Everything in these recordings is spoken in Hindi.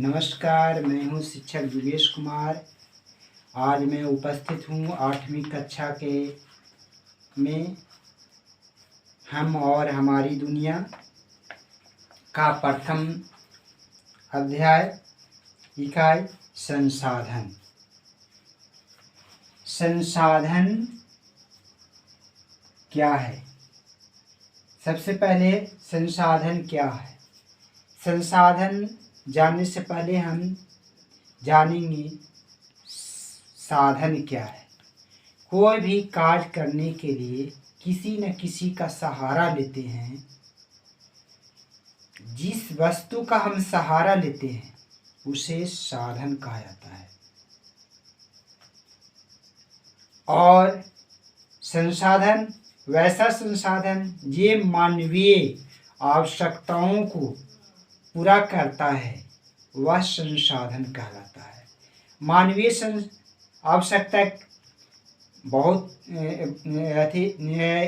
नमस्कार, मैं हूँ शिक्षक योगेश कुमार। आज मैं उपस्थित हूँ 8वीं कक्षा के में हम और हमारी दुनिया का प्रथम अध्याय इकाई संसाधन। संसाधन क्या है? सबसे पहले संसाधन क्या है? संसाधन जानने से पहले हम जानेंगे साधन क्या है। कोई भी कार्य करने के लिए किसी न किसी का सहारा लेते हैं। जिस वस्तु का हम सहारा लेते हैं उसे साधन कहा जाता है। और संसाधन वैसा संसाधन ये मानवीय आवश्यकताओं को पूरा करता है, वह संसाधन कहलाता है। मानवीय आवश्यकता बहुत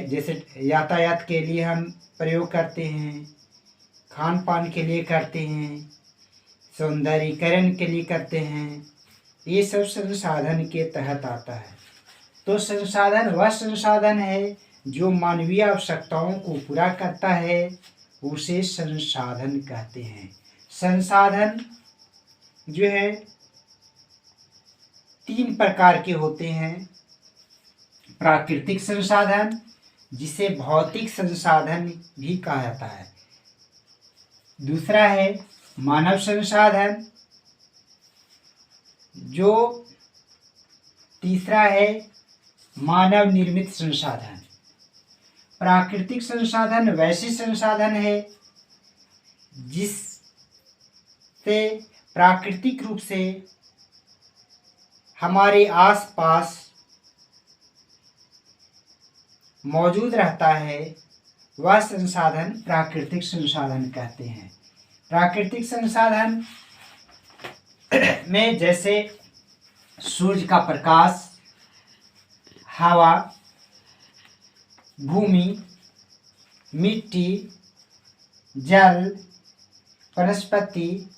जैसे यातायात के लिए हम प्रयोग करते हैं, खान पान के लिए करते हैं, सौंदर्यीकरण के लिए करते हैं, ये सब संसाधन के तहत आता है। तो संसाधन वह संसाधन है जो मानवीय आवश्यकताओं को पूरा करता है, उसे संसाधन कहते हैं। संसाधन जो है 3 प्रकार के होते हैं। प्राकृतिक संसाधन, जिसे भौतिक संसाधन भी कहा जाता है। दूसरा है मानव संसाधन, जो तीसरा है मानव निर्मित संसाधन। प्राकृतिक संसाधन वैसे संसाधन है जिससे प्राकृतिक रूप से हमारे आसपास मौजूद रहता है, वह संसाधन प्राकृतिक संसाधन कहते हैं। प्राकृतिक संसाधन में जैसे सूर्य का प्रकाश, हवा, भूमि, मिट्टी, जल, वनस्पति,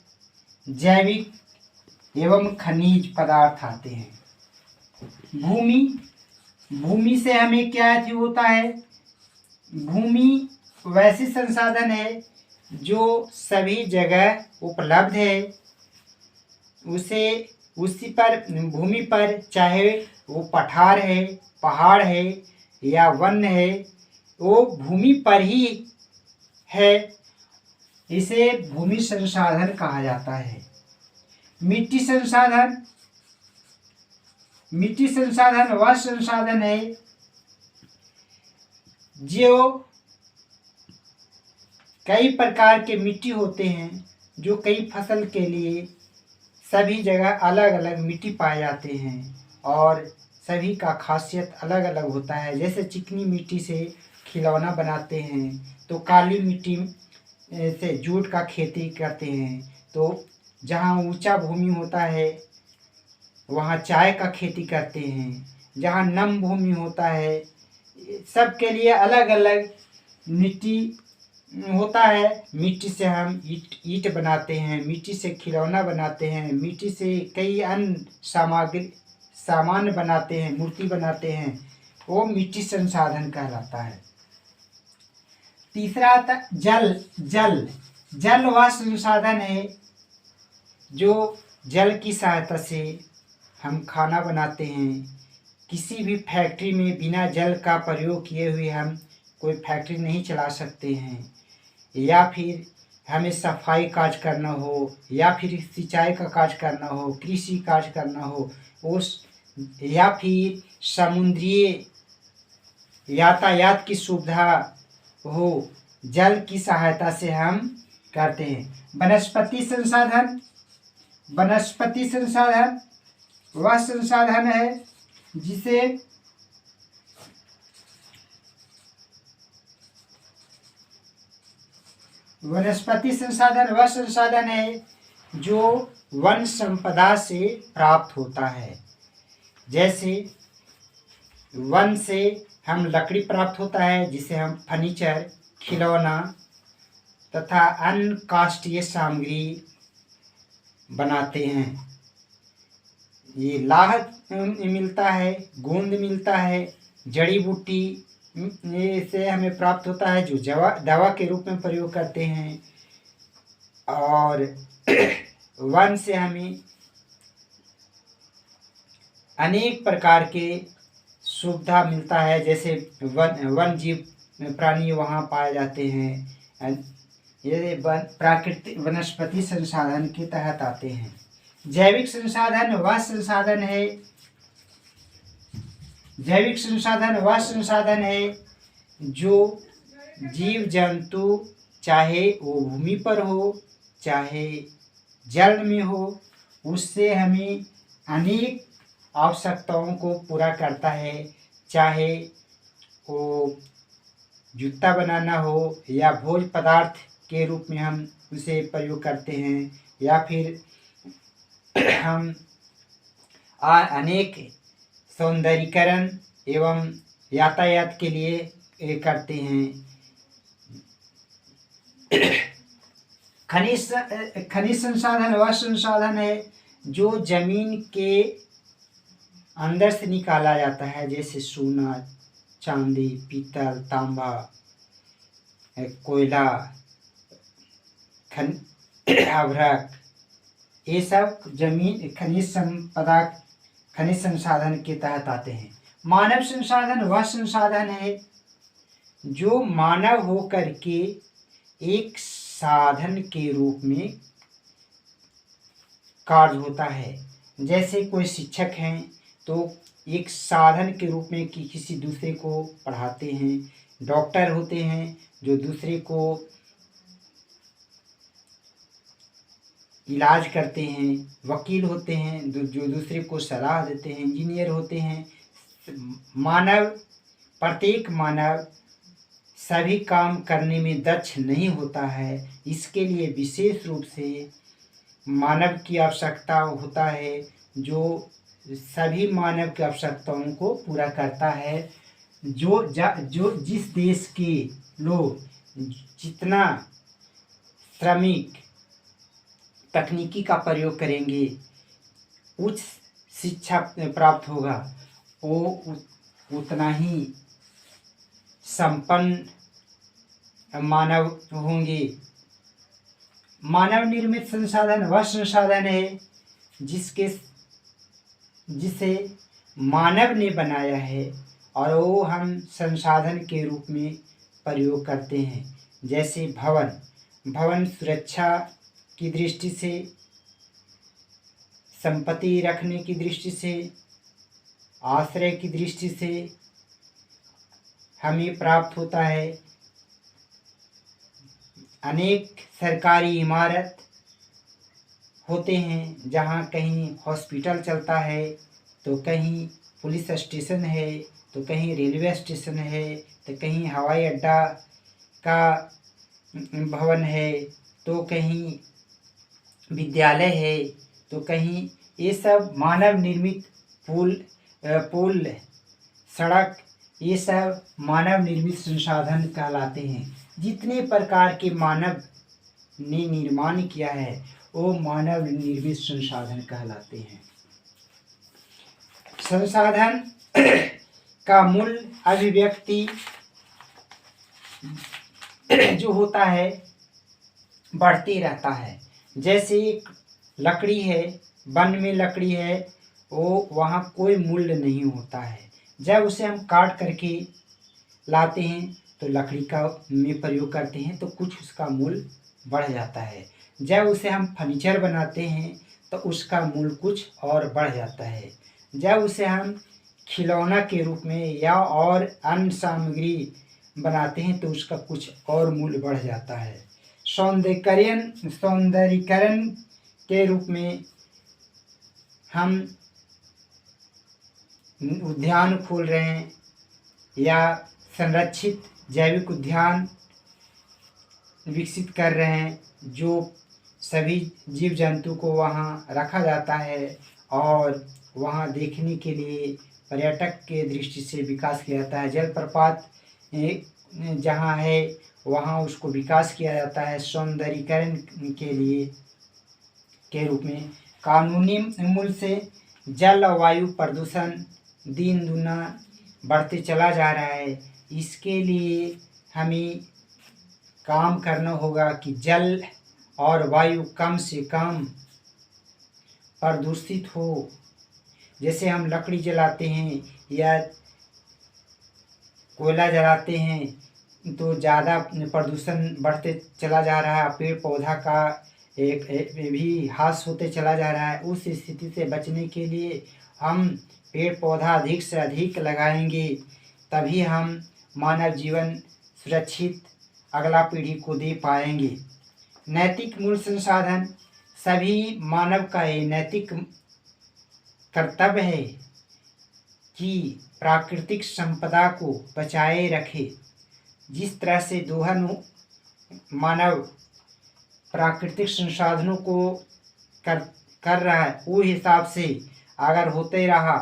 जैविक एवं खनिज पदार्थ आते हैं। भूमि से हमें क्या होता है? भूमि वैसी संसाधन है जो सभी जगह उपलब्ध है। उसी पर भूमि पर चाहे वो पठार है, पहाड़ है या वन है, वो भूमि पर ही है, इसे भूमि संसाधन कहा जाता है। मिट्टी संसाधन वह संसाधन है जो कई प्रकार के मिट्टी होते हैं, जो कई फसल के लिए सभी जगह अलग अलग मिट्टी पाए जाते हैं और सभी का खासियत अलग अलग होता है। जैसे चिकनी मिट्टी से खिलौना बनाते हैं, तो काली मिट्टी से जूट का खेती करते हैं। तो जहाँ ऊंचा भूमि होता है वहाँ चाय का खेती करते हैं। जहाँ नम भूमि होता है, सबके लिए अलग अलग मिट्टी होता है। मिट्टी से हम ईंट बनाते हैं, मिट्टी से खिलौना बनाते हैं, मिट्टी से कई अन्य सामान बनाते हैं, मूर्ति बनाते हैं, वो मिट्टी संसाधन कहलाता है। तीसरा आता जल वह संसाधन है जो जल की सहायता से हम खाना बनाते हैं। किसी भी फैक्ट्री में बिना जल का प्रयोग किए हुए हम कोई फैक्ट्री नहीं चला सकते हैं। या फिर हमें सफाई कार्य करना हो, या फिर सिंचाई का कार्य करना हो, कृषि कार्य करना हो, या फिर समुद्रीय यातायात की सुविधा हो, जल की सहायता से हम करते हैं। वनस्पति संसाधन वह संसाधन है जिसे वनस्पति संसाधन वह संसाधन है जो वन संपदा से प्राप्त होता है। जैसे वन से हम लकड़ी प्राप्त होता है, जिसे हम फर्नीचर, खिलौना तथा अन्य काष्ठीय सामग्री बनाते हैं। ये लाह मिलता है, गोंद मिलता है, जड़ी बूटी ये से हमें प्राप्त होता है जो दवा के रूप में प्रयोग करते हैं। और वन से हमें अनेक प्रकार के सुविधा मिलता है, जैसे वन जीव प्राणी वहाँ पाए जाते हैं। ये प्राकृतिक वनस्पति संसाधन के तहत आते हैं। जैविक संसाधन वह संसाधन है, जैविक संसाधन वह संसाधन है जो जीव जंतु चाहे वो भूमि पर हो चाहे जल में हो, उससे हमें अनेक आवश्यकताओं को पूरा करता है। चाहे वो जूता बनाना हो या भोज्य पदार्थ के रूप में हम उसे प्रयोग करते हैं, या फिर हम अनेक सौंदर्यीकरण एवं यातायात के लिए करते हैं। खनिज संसाधन वह संसाधन है जो जमीन के अंदर से निकाला जाता है, जैसे सोना, चांदी, पीतल, तांबा, कोयला, अभ्रक, ये सब जमीन खनिज संसाधन के तहत आते हैं। मानव संसाधन वह संसाधन है जो मानव होकर के एक साधन के रूप में कार्य होता है। जैसे कोई शिक्षक हैं तो एक साधन के रूप में कि किसी दूसरे को पढ़ाते हैं। डॉक्टर होते हैं जो दूसरे को इलाज करते हैं। वकील होते हैं जो दूसरे को सलाह देते हैं। इंजीनियर होते हैं। मानव, प्रत्येक मानव सभी काम करने में दक्ष नहीं होता है, इसके लिए विशेष रूप से मानव की आवश्यकता होता है जो सभी मानव की आवश्यकताओं को पूरा करता है। जो जिस देश के लोग जितना श्रमिक तकनीकी का प्रयोग करेंगे, उच्च शिक्षा प्राप्त होगा, वो उतना ही संपन्न मानव होंगे। मानव निर्मित संसाधन वह संसाधन है जिसे मानव ने बनाया है और वो हम संसाधन के रूप में प्रयोग करते हैं। जैसे भवन सुरक्षा की दृष्टि से, संपत्ति रखने की दृष्टि से, आश्रय की दृष्टि से हमें प्राप्त होता है। अनेक सरकारी इमारत होते हैं, जहाँ कहीं हॉस्पिटल चलता है, तो कहीं पुलिस स्टेशन है, तो कहीं रेलवे स्टेशन है, तो कहीं हवाई अड्डा का भवन है, तो कहीं विद्यालय है, तो कहीं ये सब मानव निर्मित पुल, सड़क, ये सब मानव निर्मित संसाधन कहलाते हैं। जितने प्रकार के मानव ने निर्माण किया है वो मानव निर्मित संसाधन कहलाते हैं। संसाधन का मूल अभिव्यक्ति जो होता है बढ़ते रहता है। जैसे एक लकड़ी है, वन में लकड़ी है, वो वहाँ कोई मूल्य नहीं होता है। जब उसे हम काट करके लाते हैं तो लकड़ी का में प्रयोग करते हैं तो कुछ उसका मूल्य बढ़ जाता है। जब उसे हम फर्नीचर बनाते हैं तो उसका मूल्य कुछ और बढ़ जाता है। जब उसे हम खिलौना के रूप में या और अन्य सामग्री बनाते हैं तो उसका कुछ और मूल्य बढ़ जाता है। सौंदर्यीकरण के रूप में हम उद्यान खोल रहे हैं या संरक्षित जैविक उद्यान विकसित कर रहे हैं, जो सभी जीव जंतु को वहाँ रखा जाता है और वहाँ देखने के लिए पर्यटक के दृष्टि से विकास किया जाता है। जलप्रपात जहाँ है वहाँ उसको विकास किया जाता है सौंदर्यीकरण के लिए। के रूप में। कानूनी मूल्य से जल और वायु प्रदूषण दिन दुना बढ़ते चला जा रहा है। इसके लिए हमें काम करना होगा कि जल और वायु कम से कम प्रदूषित हो। जैसे हम लकड़ी जलाते हैं या कोयला जलाते हैं तो ज़्यादा प्रदूषण बढ़ते चला जा रहा है, पेड़ पौधा का एक भी ह्रास होते चला जा रहा है। उस स्थिति से बचने के लिए हम पेड़ पौधा अधिक से अधिक लगाएंगे, तभी हम मानव जीवन सुरक्षित अगला पीढ़ी को दे पाएंगे। नैतिक मूल्य संसाधन सभी मानव का ये नैतिक कर्तव्य है कि प्राकृतिक संपदा को बचाए रखे। जिस तरह से दोहन मानव प्राकृतिक संसाधनों को कर रहा है, वो हिसाब से अगर होते रहा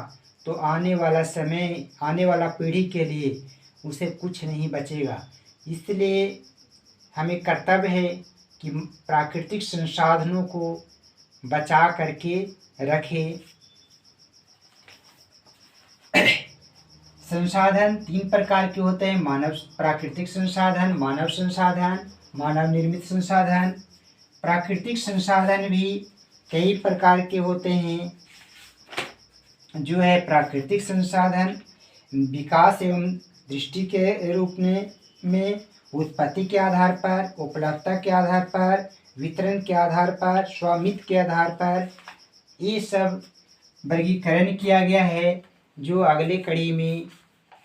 तो आने वाला समय, आने वाला पीढ़ी के लिए उसे कुछ नहीं बचेगा। इसलिए हमें कर्तव्य है कि प्राकृतिक संसाधनों को बचा करके रखें। संसाधन 3 प्रकार के होते हैं: मानव प्राकृतिक संसाधन, मानव संसाधन, मानव निर्मित संसाधन। प्राकृतिक संसाधन भी कई प्रकार के होते हैं। जो है प्राकृतिक संसाधन विकास एवं दृष्टि के रूप में उत्पत्ति के आधार पर, उपलब्धता के आधार पर, वितरण के आधार पर, स्वामित्व के आधार पर, ये सब वर्गीकरण किया गया है, जो अगले कड़ी में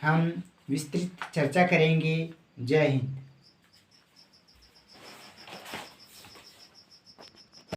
हम विस्तृत चर्चा करेंगे। जय हिंद।